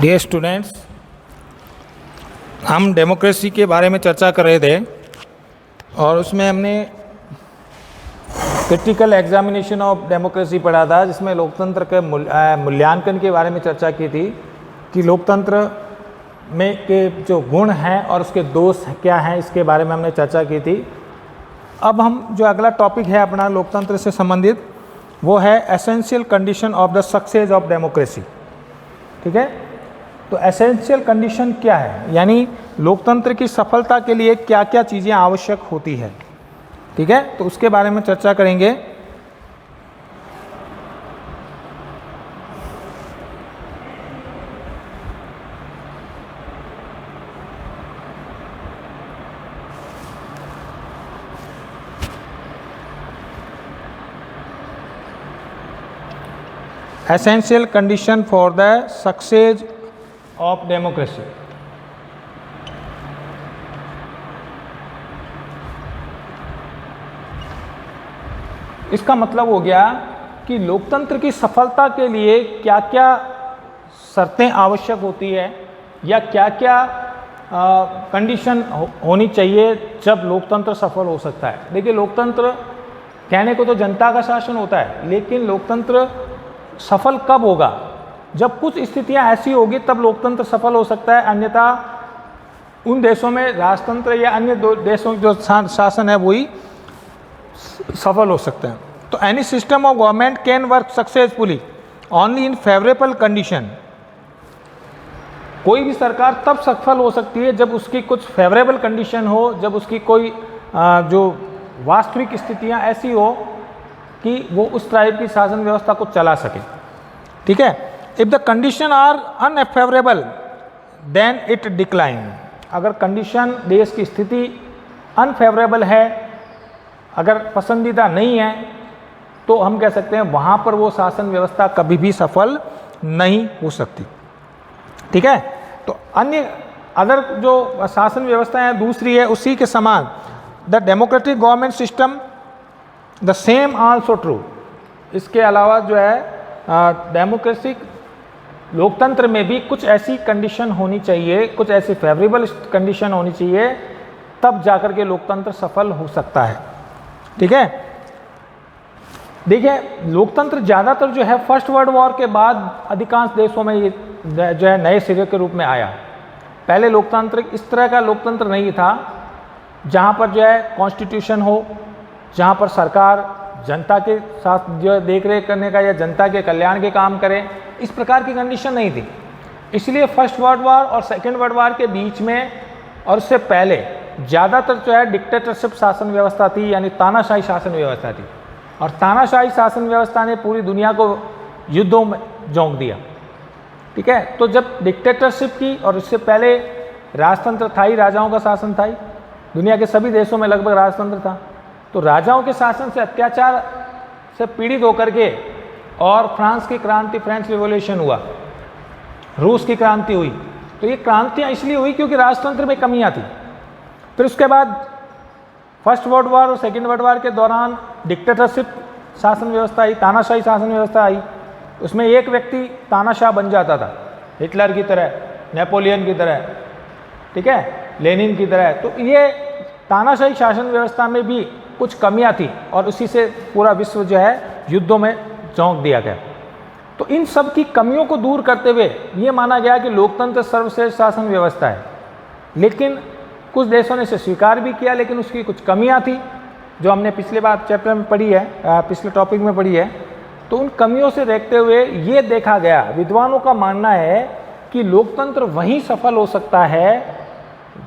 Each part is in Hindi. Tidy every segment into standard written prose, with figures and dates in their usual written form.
डियर स्टूडेंट्स, हम डेमोक्रेसी के बारे में चर्चा कर रहे थे और उसमें हमने क्रिटिकल एग्जामिनेशन ऑफ डेमोक्रेसी पढ़ा था, जिसमें लोकतंत्र के मूल्यांकन के बारे में चर्चा की थी कि लोकतंत्र में के जो गुण हैं और उसके दोष क्या हैं, इसके बारे में हमने चर्चा की थी। अब हम जो अगला टॉपिक है अपना लोकतंत्र से संबंधित, वो है essential condition of the success of democracy. ठीक है, तो एसेंशियल कंडीशन क्या है, यानी लोकतंत्र की सफलता के लिए क्या क्या चीज़ें आवश्यक होती है। ठीक है, तो उसके बारे में चर्चा करेंगे। Essential condition for the success of democracy. इसका मतलब हो गया कि लोकतंत्र की सफलता के लिए क्या क्या शर्तें आवश्यक होती है या क्या क्या कंडीशन होनी चाहिए जब लोकतंत्र सफल हो सकता है। देखिए, लोकतंत्र कहने को तो जनता का शासन होता है, लेकिन लोकतंत्र सफल कब होगा? जब कुछ स्थितियां ऐसी होगी तब लोकतंत्र सफल हो सकता है, अन्यथा उन देशों में राजतंत्र या अन्य देशों जो शासन है वही सफल हो सकते हैं। तो any system of government can work successfully only in favourable condition. कोई भी सरकार तब सफल हो सकती है जब उसकी कुछ फेवरेबल कंडीशन हो, जब उसकी कोई जो वास्तविक स्थितियां ऐसी हो कि वो उस टाइप की शासन व्यवस्था को चला सके। ठीक है, if the condition are unfavourable then it decline. अगर कंडीशन, देश की स्थिति अनफेवरेबल है, अगर पसंदीदा नहीं है, तो हम कह सकते हैं वहाँ पर वो शासन व्यवस्था कभी भी सफल नहीं हो सकती। ठीक है, तो अन्य अदर जो शासन व्यवस्था है दूसरी है उसी के समान, the democratic government system the same also true. इसके अलावा जो है डेमोक्रेसी लोकतंत्र में भी कुछ ऐसी कंडीशन होनी चाहिए, कुछ ऐसी फेवरेबल कंडीशन होनी चाहिए, तब जाकर के लोकतंत्र सफल हो सकता है। ठीक है, देखिए, लोकतंत्र ज़्यादातर जो है फर्स्ट वर्ल्ड वॉर के बाद अधिकांश देशों में ये जो है नए सिरे के रूप में आया। पहले लोकतंत्र इस तरह का लोकतंत्र नहीं था जहाँ पर जो है कॉन्स्टिट्यूशन हो, जहाँ पर सरकार जनता के साथ जो है देख रेख करने का या जनता के कल्याण के काम करे, इस प्रकार की कंडीशन नहीं थी। इसलिए फर्स्ट वर्ल्ड वॉर और सेकेंड वर्ल्ड वॉर के बीच में और उससे पहले ज़्यादातर जो है डिक्टेटरशिप शासन व्यवस्था थी, यानी तानाशाही शासन व्यवस्था थी। और तानाशाही शासन व्यवस्था ने पूरी दुनिया को युद्धों में झोंक दिया। ठीक है, तो जब डिक्टेटरशिप की, और इससे पहले राजतंत्र था ही, राजाओं का शासन था ही, दुनिया के सभी देशों में लगभग राजतंत्र था। तो राजाओं के शासन से, अत्याचार से पीड़ित होकर के, और फ्रांस की क्रांति, फ्रेंच रिवॉल्यूशन हुआ, रूस की क्रांति हुई, तो ये क्रांतियाँ इसलिए हुई क्योंकि राजतंत्र में कमियाँ थी। फिर उसके बाद फर्स्ट वर्ल्ड वॉर और सेकेंड वर्ल्ड वॉर के दौरान डिक्टेटरशिप शासन व्यवस्था आई, तानाशाही शासन व्यवस्था आई। उसमें एक व्यक्ति तानाशाह बन जाता था, हिटलर की तरह, नेपोलियन की तरह, ठीक है, लेनिन की तरह। तो ये तानाशाही शासन व्यवस्था में भी कुछ कमियां थी और उसी से पूरा विश्व जो है युद्धों में झोंक दिया गया। तो इन सब की कमियों को दूर करते हुए ये माना गया कि लोकतंत्र सर्वश्रेष्ठ शासन व्यवस्था है। लेकिन कुछ देशों ने इसे स्वीकार भी किया, लेकिन उसकी कुछ कमियां थी जो हमने पिछले बार चैप्टर में पढ़ी है, पिछले टॉपिक में पढ़ी है। तो उन कमियों से देखते हुए ये देखा गया, विद्वानों का मानना है कि लोकतंत्र वहीं सफल हो सकता है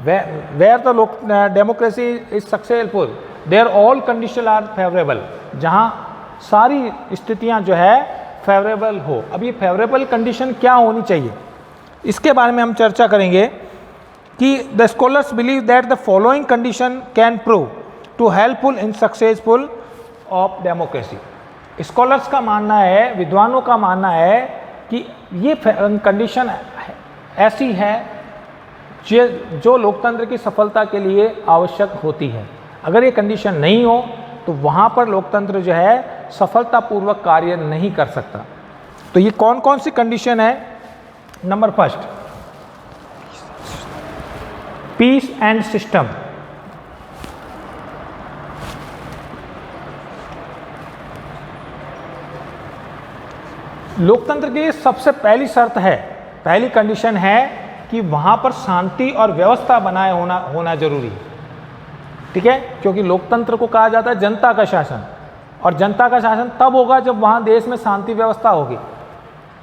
where the democracy is successful, there all condition are favourable, जहाँ सारी स्थितियाँ जो है फेवरेबल हो। अब ये फेवरेबल कंडीशन क्या होनी चाहिए, इसके बारे में हम चर्चा करेंगे कि the scholars believe that the following condition can prove to helpful in successful of democracy. Scholars का मानना है, विद्वानों का मानना है कि ये कंडीशन ऐसी है जो लोकतंत्र की सफलता के लिए आवश्यक होती है। अगर ये कंडीशन नहीं हो तो वहाँ पर लोकतंत्र जो है सफलतापूर्वक कार्य नहीं कर सकता। तो ये कौन कौन सी कंडीशन है number first, peace and system. लोकतंत्र की सबसे पहली शर्त है, पहली कंडीशन है कि वहां पर शांति और व्यवस्था बनाए होना जरूरी है। ठीक है, क्योंकि लोकतंत्र को कहा जाता है जनता का शासन, और जनता का शासन तब होगा जब वहां देश में शांति व्यवस्था होगी।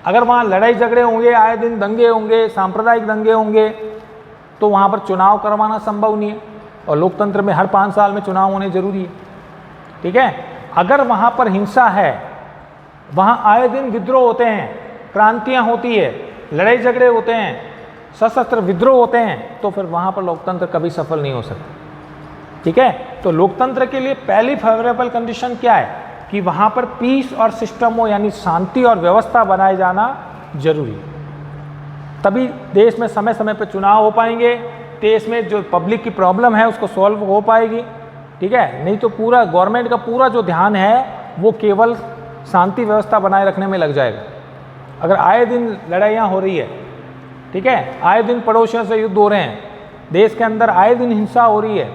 अगर वहां लड़ाई झगड़े होंगे, आए दिन दंगे होंगे, सांप्रदायिक दंगे होंगे, तो वहां पर चुनाव करवाना संभव नहीं है, और लोकतंत्र में हर 5 साल में चुनाव होने जरूरी है। ठीक है, अगर वहां पर हिंसा है, वहां आए दिन विद्रोह होते हैं, क्रांतियां होती है, लड़ाई झगड़े होते हैं, सशस्त्र विद्रोह होते हैं, तो फिर वहां पर लोकतंत्र कभी सफल नहीं हो सकता। ठीक है, तो लोकतंत्र के लिए पहली फेवरेबल कंडीशन क्या है कि वहां पर पीस और सिस्टम हो, यानी शांति और व्यवस्था बनाए जाना जरूरी है। तभी देश में समय समय पर चुनाव हो पाएंगे, देश में जो पब्लिक की प्रॉब्लम है उसको सॉल्व हो पाएगी। ठीक है, नहीं तो पूरा गवर्नमेंट का पूरा जो ध्यान है वो केवल शांति व्यवस्था बनाए रखने में लग जाएगा। अगर आए दिन लड़ाइयाँ हो रही है, ठीक है, आए दिन पड़ोसियों से युद्ध हो रहे हैं, देश के अंदर आए दिन हिंसा हो रही है,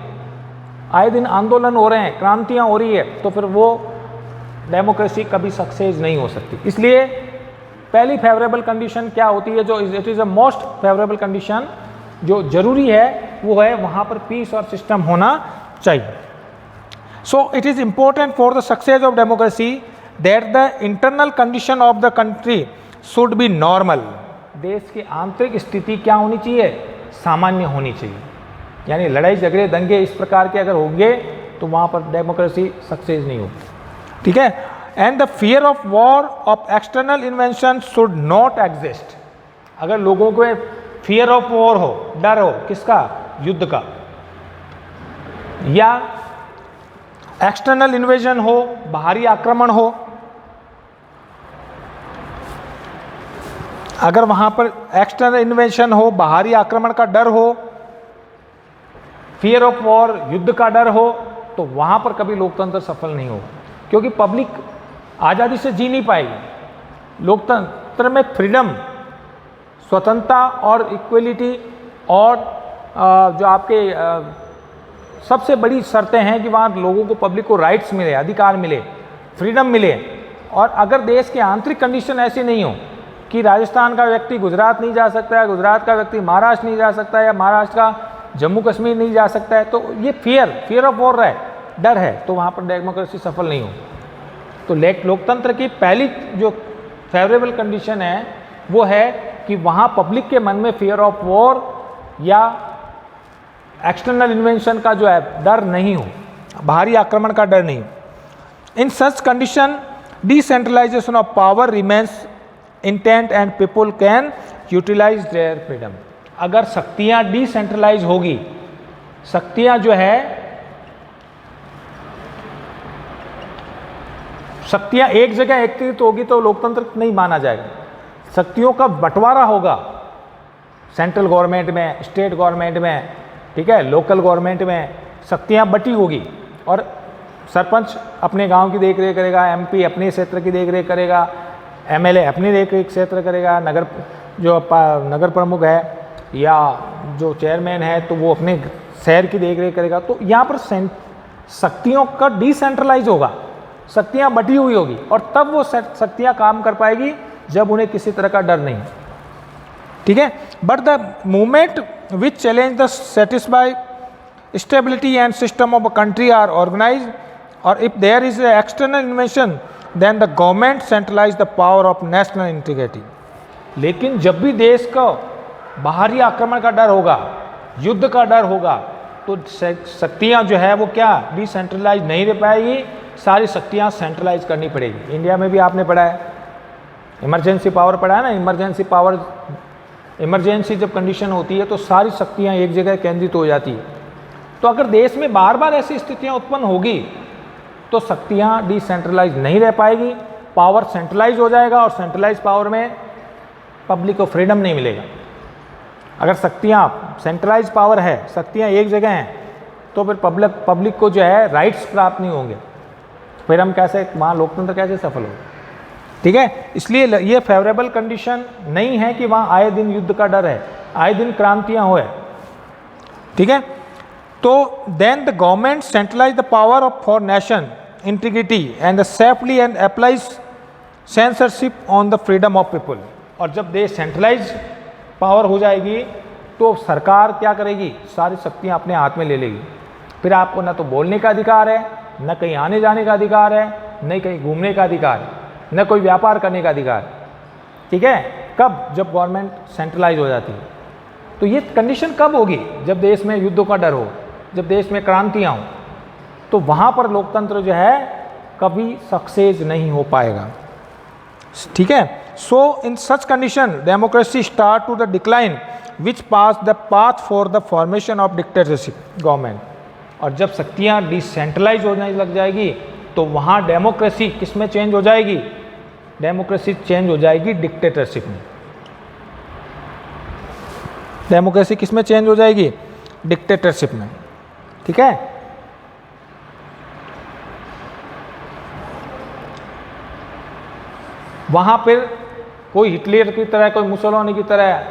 आए दिन आंदोलन हो रहे हैं, क्रांतियाँ हो रही है, तो फिर वो डेमोक्रेसी कभी सक्सेस नहीं हो सकती। इसलिए पहली फेवरेबल कंडीशन क्या होती है, जो it is a most favourable condition जो जरूरी है, वो है वहाँ पर पीस और सिस्टम होना चाहिए। So it is important for the success of democracy that the internal condition of the country should be normal. देश की आंतरिक स्थिति क्या होनी चाहिए, सामान्य होनी चाहिए। यानी लड़ाई झगड़े दंगे इस प्रकार के अगर होंगे तो वहाँ पर डेमोक्रेसी सक्सेस नहीं होगी। ठीक है, and the fear of war of external invention should not exist. अगर लोगों को फियर ऑफ वॉर हो, डर हो, किसका, युद्ध का, या एक्सटर्नल इन्वेजन हो, बाहरी आक्रमण हो, अगर वहां पर एक्सटर्नल इन्वेजन हो, बाहरी आक्रमण का डर हो, फियर ऑफ वॉर, युद्ध का डर हो, तो वहां पर कभी लोकतंत्र सफल नहीं होगा, क्योंकि पब्लिक आज़ादी से जी नहीं पाएगी। लोकतंत्र में फ्रीडम, स्वतंत्रता और इक्वलिटी और जो आपके सबसे बड़ी शर्तें हैं कि वहाँ लोगों को, पब्लिक को राइट्स मिले, अधिकार मिले, फ्रीडम मिले। और अगर देश की आंतरिक कंडीशन ऐसी नहीं हो कि राजस्थान का व्यक्ति गुजरात नहीं जा सकता है, गुजरात का व्यक्ति महाराष्ट्र नहीं जा सकता है, या महाराष्ट्र का जम्मू कश्मीर नहीं जा सकता है, तो ये फियर ऑफ वॉर है, डर है, तो वहाँ पर डेमोक्रेसी सफल नहीं हो। तो लोकतंत्र की पहली जो फेवरेबल कंडीशन है वो है कि वहाँ पब्लिक के मन में फियर ऑफ वॉर या एक्सटर्नल इन्वेंशन का जो है डर नहीं हो, बाहरी आक्रमण का डर नहीं हो। In such condition decentralization of power remains intent and people can utilize their freedom. अगर शक्तियाँ डिसेंट्रलाइज होगी, शक्तियाँ जो है, शक्तियाँ एक जगह एकत्रित होगी तो लोकतंत्र नहीं माना जाएगा। शक्तियों का बंटवारा होगा, सेंट्रल गवर्नमेंट में, स्टेट गवर्नमेंट में, ठीक है, लोकल गवर्नमेंट में शक्तियाँ बटी होगी, और सरपंच अपने गांव की देख रेख करेगा, एमपी अपने क्षेत्र की देख रेख करेगा, एमएलए अपनी देख रेख क्षेत्र करेगा, नगर प्रमुख है या जो चेयरमैन है तो वो अपने शहर की देख रेख करेगा। तो यहाँ पर शक्तियों का डिसेंट्रलाइज होगा, शक्तियाँ बटी हुई होगी, और तब वो शक्तियाँ काम कर पाएगी जब उन्हें किसी तरह का डर नहीं। ठीक है, but the movement which challenge the satisfy stability and system of a country are organize, और if there is external invention then the government centralise the power of national integrity. लेकिन जब भी देश को बाहरी आक्रमण का डर होगा, युद्ध का डर होगा, तो शक्तियाँ जो है वो क्या, डिसेंट्रलाइज नहीं रह पाएगी, सारी शक्तियाँ सेंट्रलाइज करनी पड़ेगी। इंडिया में भी आपने पढ़ा है, इमरजेंसी पावर पढ़ा है ना, इमरजेंसी पावर, इमरजेंसी जब कंडीशन होती है तो सारी शक्तियाँ एक जगह केंद्रित हो जाती है। तो अगर देश में बार बार ऐसी स्थितियाँ उत्पन्न होगी तो शक्तियाँ डिसेंट्रलाइज नहीं रह पाएगी, पावर सेंट्रलाइज हो जाएगा, और सेंट्रलाइज पावर में पब्लिक को फ्रीडम नहीं मिलेगा। अगर शक्तियाँ सेंट्रलाइज पावर है, शक्तियाँ एक जगह हैं, तो फिर पब्लिक को जो है राइट्स प्राप्त नहीं होंगे, फिर हम कैसे, वहाँ लोकतंत्र कैसे सफल होगा। ठीक है, इसलिए ये फेवरेबल कंडीशन नहीं है कि वहाँ आए दिन युद्ध का डर है, आए दिन क्रांतियाँ हुए। ठीक है, तो then the government centralise the power of for nation integrity and the safely and applies censorship on the freedom of people. और जब देश सेंट्रलाइज पावर हो जाएगी तो सरकार क्या करेगी, सारी शक्तियाँ अपने हाथ में ले लेगी। फिर आपको न तो बोलने का अधिकार है, न कहीं आने जाने का अधिकार है, न कहीं घूमने का अधिकार है, न कोई व्यापार करने का अधिकार। ठीक है, कब? जब गवर्नमेंट सेंट्रलाइज हो जाती है। तो ये कंडीशन कब होगी? जब देश में युद्धों का डर हो, जब देश में क्रांतियाँ हों, तो वहाँ पर लोकतंत्र जो है कभी सक्सेस नहीं हो पाएगा। ठीक है, so in such condition democracy start to the decline which pass the path for the formation of dictatorship government. और जब शक्तियाँ डिसेंट्रलाइज होने लग जाएगी तो वहाँ डेमोक्रेसी किस में चेंज हो जाएगी? डेमोक्रेसी चेंज हो जाएगी डिक्टेटरशिप में। डेमोक्रेसी किस में चेंज हो जाएगी? डिक्टेटरशिप में। ठीक है, वहाँ पर कोई हिटलर की तरह, कोई मुसोलिनी की तरह,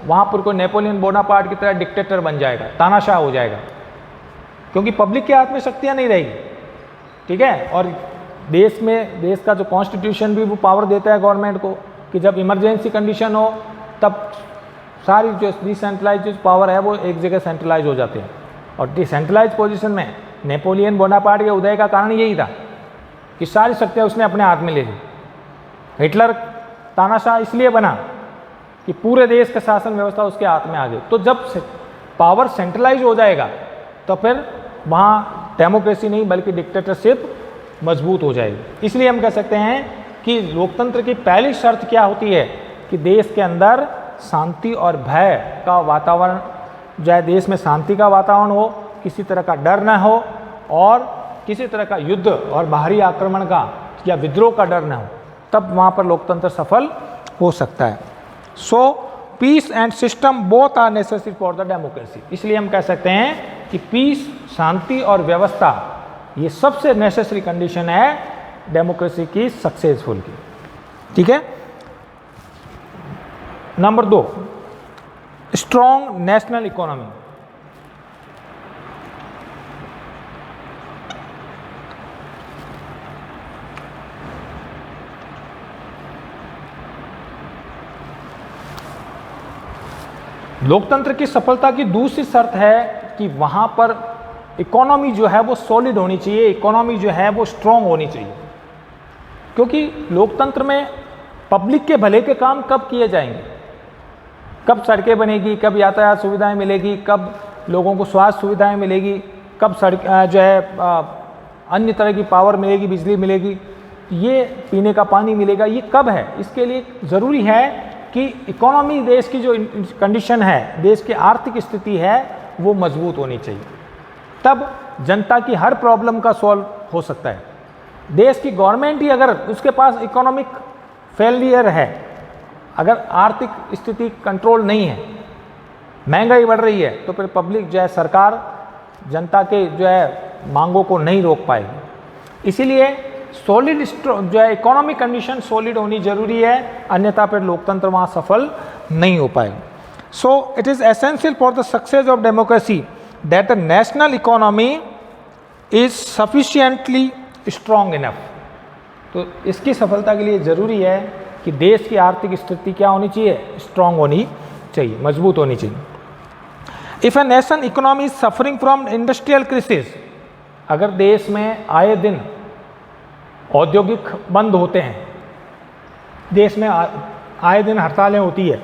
वहाँ पर कोई नेपोलियन बोनापार्ट की तरह डिक्टेटर बन जाएगा, तानाशाह हो जाएगा, क्योंकि पब्लिक के हाथ में शक्तियाँ नहीं रहेगी। ठीक है, और देश में, देश का जो कॉन्स्टिट्यूशन भी वो पावर देता है गवर्नमेंट को कि जब इमरजेंसी कंडीशन हो तब सारी जो डिसेंट्रलाइज जो पावर है वो एक जगह सेंट्रलाइज हो जाते हैं। और डिसेंट्रलाइज पोजीशन में नेपोलियन बोनापार्ट के उदय का कारण यही था कि सारी शक्तियाँ उसने अपने हाथ में ले ली। हिटलर तानाशाह इसलिए बना कि पूरे देश का शासन व्यवस्था उसके हाथ में आ गई। तो जब पावर सेंट्रलाइज हो जाएगा तो फिर वहाँ डेमोक्रेसी नहीं बल्कि डिक्टेटरशिप मजबूत हो जाएगी। इसलिए हम कह सकते हैं कि लोकतंत्र की पहली शर्त क्या होती है कि देश के अंदर शांति और भय का वातावरण जो है, देश में शांति का वातावरण हो, किसी तरह का डर न हो और किसी तरह का युद्ध और बाहरी आक्रमण का या विद्रोह का डर न हो, तब वहाँ पर लोकतंत्र सफल हो सकता है। So peace and system both are necessary for the democracy. इसलिए हम कह सकते हैं कि पीस, शांति और व्यवस्था ये सबसे नेसेसरी कंडीशन है डेमोक्रेसी की सक्सेसफुल की। ठीक है, नंबर 2, स्ट्रॉन्ग नेशनल इकोनॉमी। लोकतंत्र की सफलता की दूसरी शर्त है कि वहाँ पर इकोनॉमी जो है वो सॉलिड होनी चाहिए, इकोनॉमी जो है वो स्ट्रॉन्ग होनी चाहिए। क्योंकि लोकतंत्र में पब्लिक के भले के काम कब किए जाएंगे? कब सड़कें बनेगी, कब यातायात सुविधाएं मिलेगी, कब लोगों को स्वास्थ्य सुविधाएं मिलेगी, कब सड़क जो है अन्य तरह की पावर मिलेगी, बिजली मिलेगी, ये पीने का पानी मिलेगा, ये कब है? इसके लिए ज़रूरी है कि इकोनॉमी, देश की जो कंडीशन है, देश की आर्थिक स्थिति है वो मजबूत होनी चाहिए। तब जनता की हर प्रॉब्लम का सॉल्व हो सकता है। देश की गवर्नमेंट ही अगर उसके पास इकोनॉमिक फेलियर है, अगर आर्थिक स्थिति कंट्रोल नहीं है, महंगाई बढ़ रही है, तो फिर पब्लिक जो है, सरकार जनता के जो है मांगों को नहीं रोक पाएगी। इसीलिए सॉलिड जो है इकोनॉमिक कंडीशन सॉलिड होनी जरूरी है, अन्यथा फिर लोकतंत्र वहाँ सफल नहीं हो पाएगा। So it is essential for the success of democracy that the national economy is sufficiently strong enough. तो इसकी सफलता के लिए ज़रूरी है कि देश की आर्थिक स्थिति क्या होनी चाहिए? स्ट्रॉन्ग होनी चाहिए, मजबूत होनी चाहिए। If a nation economy is suffering from industrial crisis, अगर देश में आए दिन औद्योगिक बंद होते हैं, देश में आए दिन हड़तालें होती है,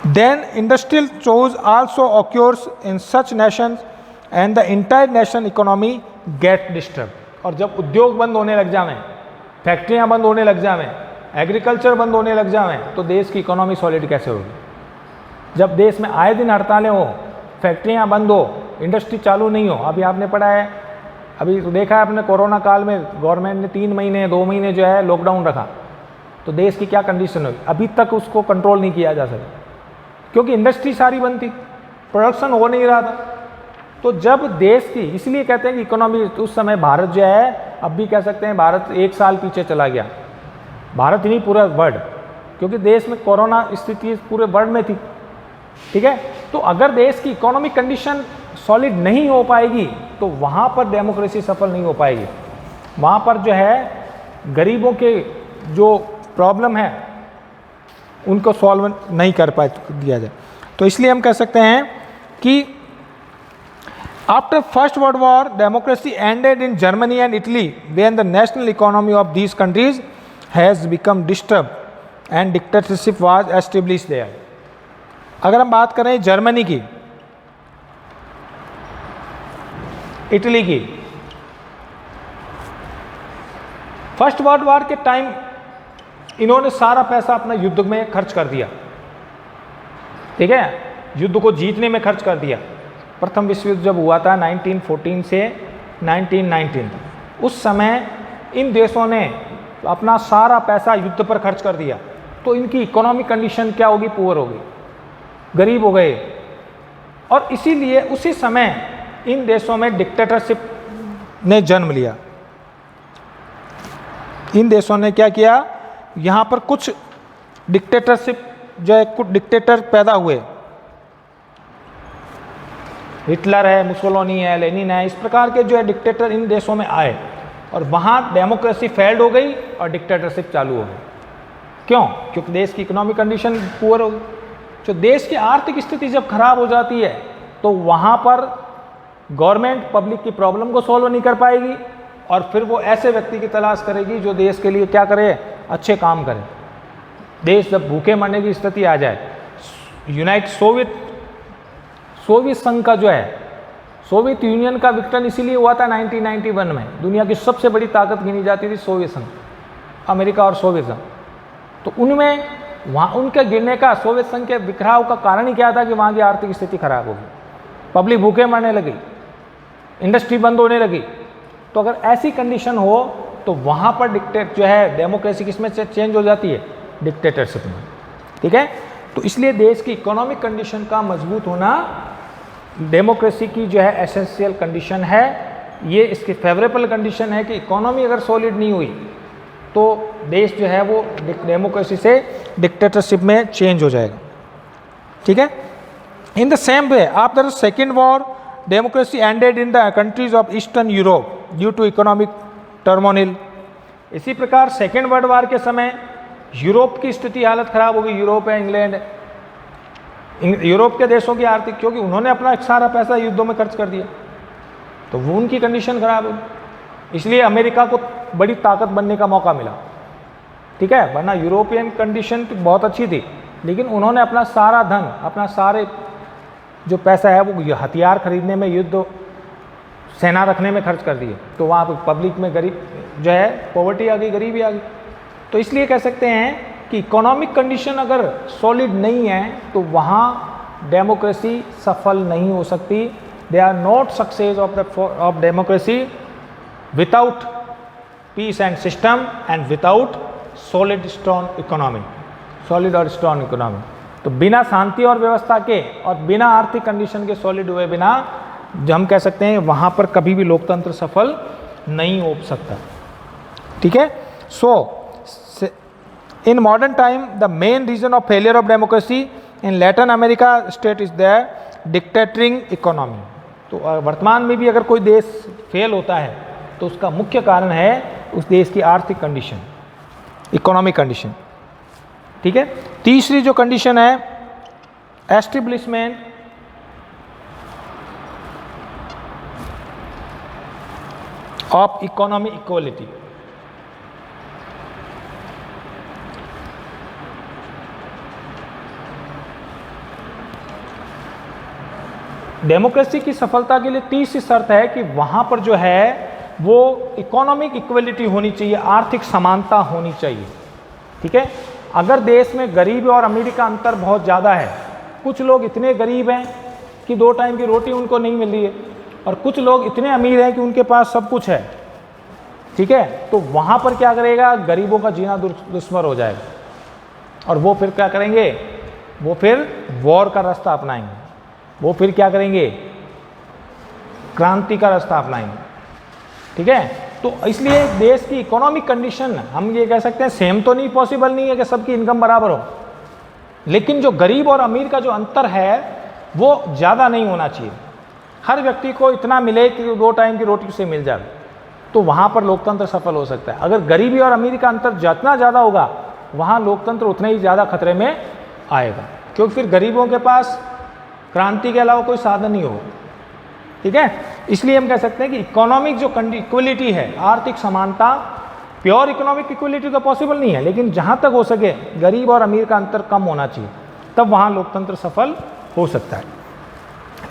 then industrial chaos also occurs in such nations and the entire nation economy get disturb. और जब उद्योग बंद होने लग जावें, फैक्ट्रियां बंद होने लग जावें, एग्रीकल्चर बंद होने लग जावें, तो देश की इकोनॉमी सॉलिड कैसे होगी? जब देश में आए दिन हड़तालें हो, फैक्ट्रियां बंद हो, इंडस्ट्री चालू नहीं हो। अभी आपने पढ़ा है, अभी तो देखा है आपने, कोरोना काल में गवर्नमेंट ने 3 महीने 2 महीने जो है लॉकडाउन रखा, तो देश की क्या कंडीशन हुई? अभी तक उसको कंट्रोल नहीं किया जा सका, क्योंकि इंडस्ट्री सारी बंद थी, प्रोडक्शन हो नहीं रहा था। तो जब देश की, इसलिए कहते हैं कि इकोनॉमी, उस समय भारत जो है अब भी कह सकते हैं भारत 1 साल पीछे चला गया, भारत ही नहीं पूरा वर्ल्ड, क्योंकि देश में कोरोना स्थिति पूरे वर्ल्ड में थी। ठीक है, तो अगर देश की इकोनॉमिक कंडीशन सॉलिड नहीं हो पाएगी तो वहाँ पर डेमोक्रेसी सफल नहीं हो पाएगी, वहाँ पर जो है गरीबों के जो प्रॉब्लम है उनको सॉल्व नहीं कर पा दिया जाए। तो इसलिए हम कह सकते हैं कि after first world war democracy ended in Germany and Italy when the national economy of these countries has become disturb and dictatorship was established there. अगर हम बात करें जर्मनी की, इटली की, फर्स्ट वर्ल्ड वॉर के टाइम इन्होंने सारा पैसा अपना युद्ध में खर्च कर दिया। ठीक है, युद्ध को जीतने में खर्च कर दिया। प्रथम विश्व युद्ध जब हुआ था 1914 से 1919, उस समय इन देशों ने अपना सारा पैसा युद्ध पर खर्च कर दिया, तो इनकी इकोनॉमिक कंडीशन क्या होगी? पुअर होगी, गरीब हो गए। और इसीलिए उसी समय इन देशों में डिक्टेटरशिप ने जन्म लिया। इन देशों ने क्या किया, यहाँ पर कुछ डिक्टेटरशिप जो है, कुछ डिक्टेटर पैदा हुए, हिटलर है, मुसोलिनी है, लेनिन है, इस प्रकार के जो है डिक्टेटर इन देशों में आए और वहाँ डेमोक्रेसी फेल्ड हो गई और डिक्टेटरशिप चालू हो गई। क्यों? क्योंकि देश की इकोनॉमिक कंडीशन पुअर हो गई। जो देश की आर्थिक स्थिति जब खराब हो जाती है तो वहाँ पर गवर्नमेंट पब्लिक की प्रॉब्लम को सॉल्व नहीं कर पाएगी और फिर वो ऐसे व्यक्ति की तलाश करेगी जो देश के लिए क्या करे, अच्छे काम करे। देश जब भूखे मरने की स्थिति आ जाए, सोवियत संघ का जो है, सोवियत यूनियन का विघटन इसीलिए हुआ था 1991 में। दुनिया की सबसे बड़ी ताकत गिनी जाती थी सोवियत संघ, अमेरिका और सोवियत संघ। तो उनमें वहाँ उनके गिरने का, सोवियत संघ के बिखराव का कारण ही क्या था कि वहाँ की आर्थिक स्थिति खराब हो गई, पब्लिक भूखे मरने लगी, इंडस्ट्री बंद होने लगी। तो अगर ऐसी कंडीशन हो तो वहाँ पर डिक्टेट जो है डेमोक्रेसी किसमें से चेंज हो जाती है? डिक्टेटरशिप में। ठीक है, तो इसलिए देश की इकोनॉमिक कंडीशन का मजबूत होना डेमोक्रेसी की जो है एसेंशियल कंडीशन है। ये इसकी फेवरेबल कंडीशन है कि इकोनॉमी अगर सॉलिड नहीं हुई तो देश जो है वो डेमोक्रेसी से डिक्टेटरशिप में चेंज हो जाएगा। ठीक है, in the same way after the second war democracy ended in the countries of eastern Europe due to economic turmoil. इसी प्रकार सेकेंड वर्ल्ड वॉर के समय यूरोप की स्थिति हालत खराब हो गई। यूरोप है, इंग्लैंड, यूरोप के देशों की आर्थिक, क्योंकि उन्होंने अपना सारा पैसा युद्धों में खर्च कर दिया तो वो उनकी कंडीशन खराब हुई। इसलिए अमेरिका को बड़ी ताकत बनने का मौका मिला। ठीक है, वरना यूरोपियन कंडीशन तो बहुत अच्छी थी, लेकिन उन्होंने अपना सारा धन, अपना सारे जो पैसा है वो हथियार खरीदने में, युद्ध सेना रखने में खर्च कर दिए। तो वहाँ पर पब्लिक में गरीब जो है, पॉवर्टी आ गई, गरीबी आ गई। तो इसलिए कह सकते हैं कि इकोनॉमिक कंडीशन अगर सॉलिड नहीं है तो वहाँ डेमोक्रेसी सफल नहीं हो सकती। They are not success of democracy without peace and system and without solid strong economy, solid और स्ट्रॉन्ग इकोनॉमी। तो बिना शांति और व्यवस्था के और बिना आर्थिक कंडीशन के सॉलिड हुए बिना हम कह सकते हैं वहाँ पर कभी भी लोकतंत्र सफल नहीं हो सकता। ठीक है, सो in modern time the main reason of failure of democracy in Latin America state is their dictating economy। तो वर्तमान में भी अगर कोई देश फेल होता है तो उसका मुख्य कारण है उस देश की आर्थिक कंडीशन, इकोनॉमिक कंडीशन। ठीक है, तीसरी जो कंडीशन है establishment of economy equality. Democracy की सफलता के लिए तीसरी शर्त है कि वहाँ पर जो है वो इकोनॉमिक इक्वलिटी होनी चाहिए, आर्थिक समानता होनी चाहिए। ठीक है, अगर देश में गरीब और अमीर का अंतर बहुत ज़्यादा है, कुछ लोग इतने गरीब हैं कि 2 टाइम की रोटी उनको नहीं मिल रही है और कुछ लोग इतने अमीर हैं कि उनके पास सब कुछ है। ठीक है, तो वहाँ पर क्या करेगा, गरीबों का जीना दुश्मर हो जाएगा और वो फिर क्या करेंगे, वो फिर वॉर का रास्ता अपनाएंगे, वो फिर क्या करेंगे, क्रांति का रास्ता अपनाएंगे। ठीक है, तो इसलिए देश की इकोनॉमिक कंडीशन, हम ये कह सकते हैं सेम तो नहीं, पॉसिबल नहीं है कि सबकी इनकम बराबर हो, लेकिन जो गरीब और अमीर का जो अंतर है वो ज़्यादा नहीं होना चाहिए। हर व्यक्ति को इतना मिले कि 2 टाइम की रोटी उसे मिल जाए, तो वहाँ पर लोकतंत्र सफल हो सकता है। अगर गरीबी और अमीरी का अंतर जितना ज़्यादा होगा, वहाँ लोकतंत्र उतना ही ज़्यादा खतरे में आएगा, क्योंकि फिर गरीबों के पास क्रांति के अलावा कोई साधन नहीं होगा। ठीक है, इसलिए हम कह सकते हैं कि इकोनॉमिक जो इक्वलिटी है, आर्थिक समानता, प्योर इकोनॉमिक इक्वलिटी तो पॉसिबल नहीं है, लेकिन जहाँ तक हो सके गरीब और अमीर का अंतर कम होना चाहिए, तब वहाँ लोकतंत्र सफल हो सकता है।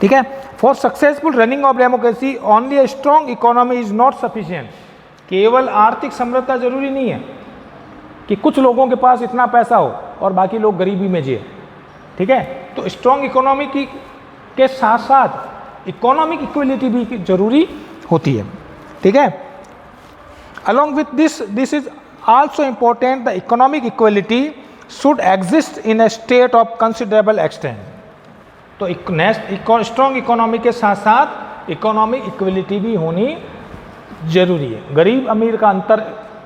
ठीक है, for successful running of democracy only a strong economy is not sufficient. केवल आर्थिक समृद्धता जरूरी नहीं है कि कुछ लोगों के पास इतना पैसा हो और बाकी लोग गरीबी में जिए। ठीक है, तो स्ट्रॉन्ग इकोनॉमी के साथ साथ इकोनॉमिक इक्वलिटी भी जरूरी होती है। ठीक है, along with this is also important the economic equality should exist in A state of considerable extent. तो स्ट्रॉन्ग इकोनॉमी के साथ साथ इकोनॉमिक इक्वलिटी भी होनी जरूरी है। गरीब अमीर का अंतर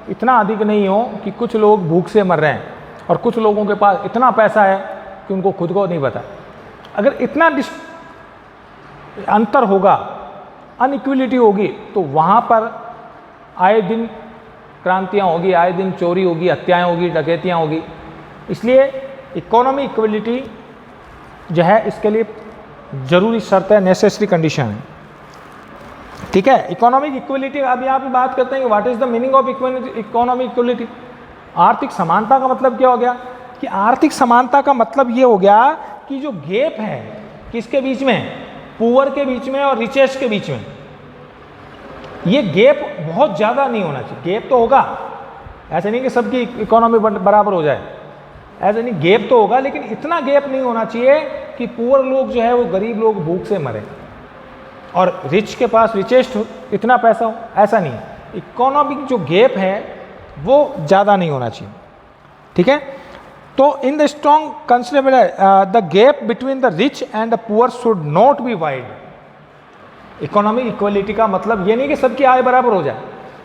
इतना अधिक नहीं हो कि कुछ लोग भूख से मर रहे हैं और कुछ लोगों के पास इतना पैसा है कि उनको खुद को नहीं पता। अगर इतना अंतर होगा, अनइक्वलिटी होगी, तो वहाँ पर आए दिन क्रांतियाँ होगी, आए दिन चोरी होगी, हत्याएँ होगी, डकैतियाँ होगी। इसलिए इकोनॉमी इक्वलिटी जो है इसके लिए ज़रूरी शर्त है, नेसेसरी कंडीशन है। ठीक है, इकोनॉमिक इक्वलिटी, अभी आप बात करते हैं कि what is the meaning of economic equality. आर्थिक समानता का मतलब क्या हो गया कि आर्थिक समानता का मतलब ये हो गया कि जो गैप है किसके बीच में, पुअर के बीच में और रिचेस्ट के बीच में, ये गैप बहुत ज़्यादा नहीं होना चाहिए। गैप तो होगा, ऐसे नहीं कि सबकी इकोनॉमी बराबर हो जाए, ऐसे नहीं, गैप तो होगा, लेकिन इतना गैप नहीं होना चाहिए कि पुअर लोग जो है वो गरीब लोग भूख से मरे और रिच के पास रिचेस्ट इतना पैसा हो, ऐसा नहीं। इकोनॉमिक जो गैप है वो ज़्यादा नहीं होना चाहिए। ठीक है, तो in the strong considerable the gap between the rich and the poor should not be wide. Economic equality का मतलब ये नहीं कि सबकी आय बराबर हो जाए।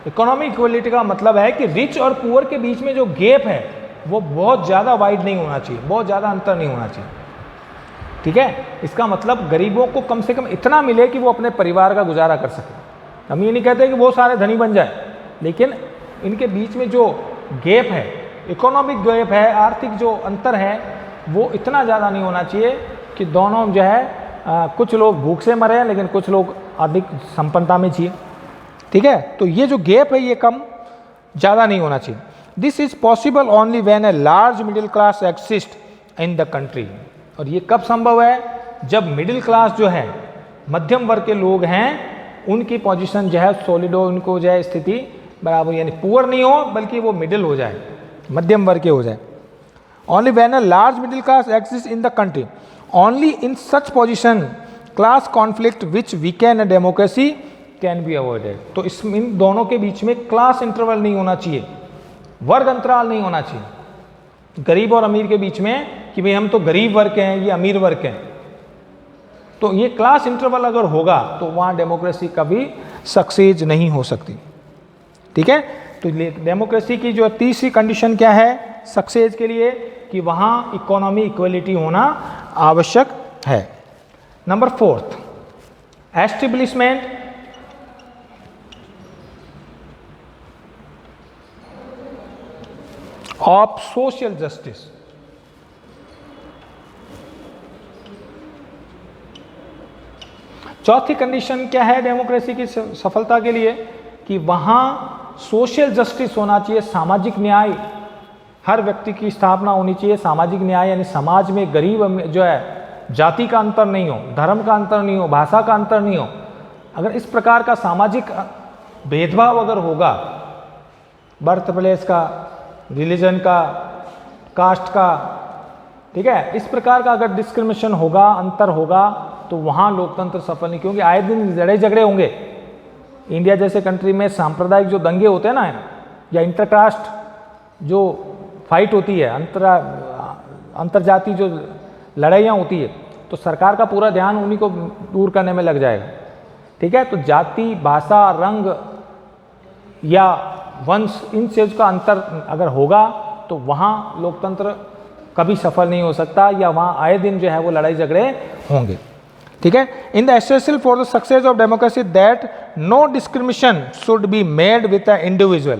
इकोनॉमिक इक्वलिटी का मतलब है कि रिच और पुअर के बीच में जो गैप है वो बहुत ज़्यादा वाइड नहीं होना चाहिए, बहुत ज़्यादा अंतर नहीं होना चाहिए। ठीक है, इसका मतलब गरीबों को कम से कम इतना मिले कि वो अपने परिवार का गुजारा कर सके। हम ये नहीं कहते कि वो सारे धनी बन जाए, लेकिन इनके बीच में जो गैप है, इकोनॉमिक गैप है, आर्थिक जो अंतर है, वो इतना ज़्यादा नहीं होना चाहिए कि दोनों जो है कुछ लोग भूख से मरे हैं लेकिन कुछ लोग अधिक संपन्नता में जिए। ठीक है, तो ये जो गैप है ये कम ज़्यादा नहीं होना चाहिए। This is possible only when a large middle class exist in the country. और ये कब संभव है, जब मिडिल क्लास जो है, मध्यम वर्ग के लोग हैं, उनकी पोजीशन जो है सॉलिड हो, उनको जो है स्थिति बराबर, यानी पुअर नहीं हो बल्कि वो मिडिल हो जाए, मध्यम वर्ग के हो जाए। Only when a large middle class exist in the country, only in such position class conflict which weakened a democracy can be avoided. तो इन दोनों के बीच में क्लास इंटरवल नहीं होना चाहिए, वर्ग अंतराल नहीं होना चाहिए गरीब और अमीर के बीच में कि भाई हम तो गरीब वर्ग के हैं, ये अमीर वर्ग के हैं। तो ये क्लास इंटरवल अगर होगा तो वहाँ डेमोक्रेसी कभी सक्सेस नहीं हो सकती। ठीक है, तो डेमोक्रेसी की जो तीसरी कंडीशन क्या है सक्सेस के लिए, कि वहाँ इकोनॉमी इक्वलिटी होना आवश्यक है। Number 4, establishment of social justice. चौथी कंडीशन क्या है डेमोक्रेसी की सफलता के लिए, कि वहाँ सोशल जस्टिस होना चाहिए, सामाजिक न्याय, हर व्यक्ति की स्थापना होनी चाहिए। सामाजिक न्याय यानी समाज में गरीब जो है, जाति का अंतर नहीं हो, धर्म का अंतर नहीं हो, भाषा का अंतर नहीं हो। अगर इस प्रकार का सामाजिक भेदभाव अगर होगा, बर्थ प्लेस का, रिलीजन का, कास्ट का, ठीक है, इस प्रकार का अगर डिस्क्रिमिनेशन होगा, अंतर होगा, तो वहाँ लोकतंत्र सफल नहीं। क्योंकि आए दिन लड़ाई झगड़े होंगे। इंडिया जैसे कंट्री में सांप्रदायिक जो दंगे होते हैं ना, या इंटरकास्ट जो फाइट होती है, अंतरजातीय जो लड़ाइयाँ होती है, तो सरकार का पूरा ध्यान उन्हीं को दूर करने में लग जाएगा। ठीक है, तो जाति, भाषा, रंग, या वंश, इन चीज़ का अंतर अगर होगा तो वहाँ लोकतंत्र कभी सफल नहीं हो सकता, या वहाँ आए दिन जो है वो लड़ाई झगड़े होंगे। ठीक है। In the essential for the success of democracy that no discrimination should be made with the individual,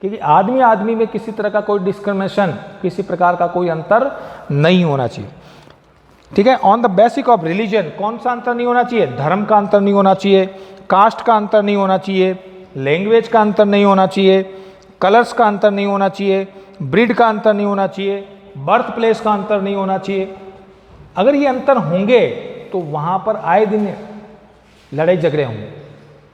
क्योंकि आदमी आदमी में किसी तरह का कोई डिस्क्रिमिनेशन, किसी प्रकार का कोई अंतर नहीं होना चाहिए। ठीक है। On the basic of religion, कौन सा अंतर नहीं होना चाहिए? धर्म का अंतर नहीं होना चाहिए, कास्ट का अंतर नहीं होना चाहिए, लैंग्वेज का अंतर नहीं होना चाहिए, कलर्स का अंतर नहीं होना चाहिए, ब्रीड का अंतर नहीं होना चाहिए, बर्थ प्लेस का अंतर नहीं होना चाहिए। अगर ये अंतर होंगे तो वहाँ पर आए दिन लड़ाई झगड़े होंगे।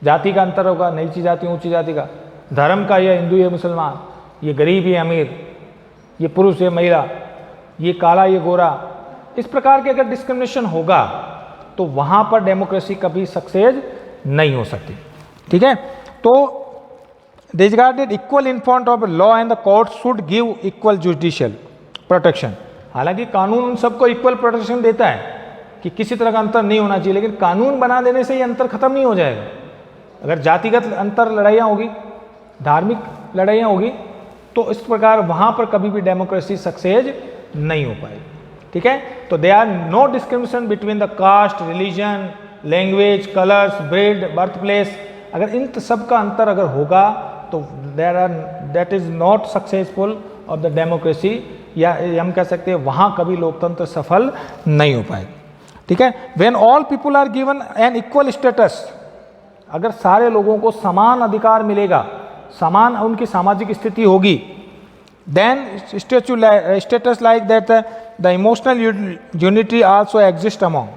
जाति का अंतर होगा, नीची जाति ऊंची जाति का, धर्म का, ये हिंदू ये मुसलमान, ये गरीब ये अमीर, ये पुरुष ये महिला, ये काला ये गोरा, इस प्रकार के अगर डिस्क्रिमिनेशन होगा तो वहाँ पर डेमोक्रेसी कभी सक्सेस नहीं हो सकती। ठीक है। तो regarded equal in front of law and the court should give equal judicial protection. हालांकि कानून उन सबको इक्वल प्रोटेक्शन देता है कि किसी तरह का अंतर नहीं होना चाहिए, लेकिन कानून बना देने से ये अंतर खत्म नहीं हो जाएगा। अगर जातिगत अंतर लड़ाइयाँ होगी, धार्मिक लड़ाइयाँ होगी, तो इस प्रकार वहाँ पर कभी भी डेमोक्रेसी सक्सेस नहीं हो पाएगी। ठीक है। तो they are no discrimination between the caste, religion, language, colours, breed, birth place. अगर इन सब का अंतर अगर होगा तो that is not successful of the democracy, या हम कह सकते हैं वहाँ कभी लोकतंत्र सफल नहीं हो पाएगा। ठीक है। When all people are given an equal status, अगर सारे लोगों को समान अधिकार मिलेगा, समान उनकी सामाजिक स्थिति होगी, then status like that the emotional unity also exist among.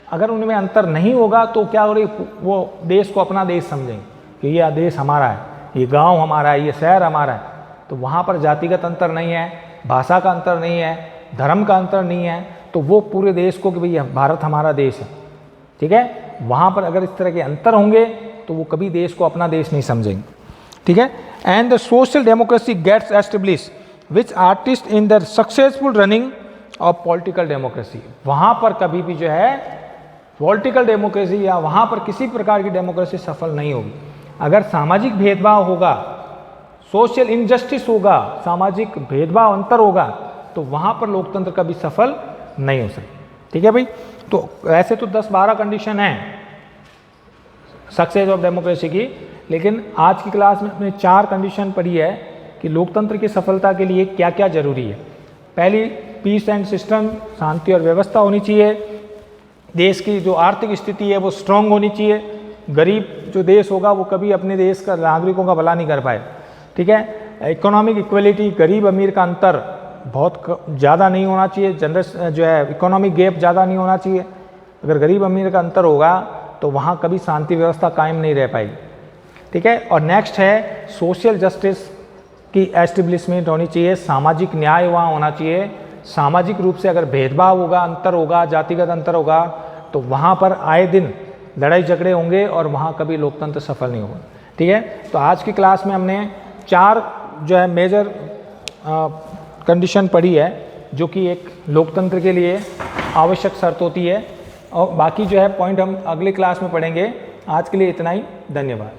अगर उनमें अंतर नहीं होगा तो क्या हो रही, वो देश को अपना देश समझेंगे कि ये देश हमारा है, ये गांव हमारा है, ये शहर हमारा है। तो वहाँ पर जातिगत अंतर नहीं है, भाषा का अंतर नहीं है, धर्म का अंतर नहीं है, तो वो पूरे देश को कि भाई भारत हमारा देश है। ठीक है। वहाँ पर अगर इस तरह के अंतर होंगे तो वो कभी देश को अपना देश नहीं समझेंगे। ठीक है। And the social democracy gets establish which artist in the successful running of political democracy. वहाँ पर कभी भी जो है पॉलिटिकल डेमोक्रेसी या वहाँ पर किसी प्रकार की डेमोक्रेसी सफल नहीं होगी। अगर सामाजिक भेदभाव होगा, सोशल इनजस्टिस होगा, सामाजिक भेदभाव अंतर होगा, तो वहाँ पर लोकतंत्र कभी सफल नहीं हो सकता। ठीक है भाई। तो ऐसे तो 10-12 कंडीशन हैं सक्सेस ऑफ डेमोक्रेसी की, लेकिन आज की क्लास में हमने 4 कंडीशन पढ़ी है कि लोकतंत्र की सफलता के लिए क्या क्या जरूरी है। पहली, पीस एंड सिस्टम, शांति और व्यवस्था होनी चाहिए। देश की जो आर्थिक स्थिति है वो स्ट्रांग होनी चाहिए। गरीब जो देश होगा वो कभी अपने देश का नागरिकों का भला नहीं कर पाए। ठीक है। इकोनॉमिक इक्वलिटी, गरीब अमीर का अंतर बहुत ज़्यादा नहीं होना चाहिए, जनरस जो है इकोनॉमिक गैप ज़्यादा नहीं होना चाहिए। अगर गरीब अमीर का अंतर होगा तो वहाँ कभी शांति व्यवस्था कायम नहीं रह पाएगी। ठीक है। और नेक्स्ट है सोशल जस्टिस की एस्टेब्लिशमेंट होनी चाहिए, सामाजिक न्याय वहाँ होना चाहिए। सामाजिक रूप से अगर भेदभाव होगा, अंतर होगा, जातिगत अंतर होगा, तो वहाँ पर आए दिन लड़ाई झगड़े होंगे और वहाँ कभी लोकतंत्र सफल नहीं होगा। ठीक है। तो आज की क्लास में हमने 4 जो है मेजर कंडीशन पढ़ी है, जो कि एक लोकतंत्र के लिए आवश्यक शर्त होती है, और बाकी जो है पॉइंट हम अगली क्लास में पढ़ेंगे। आज के लिए इतना ही, धन्यवाद।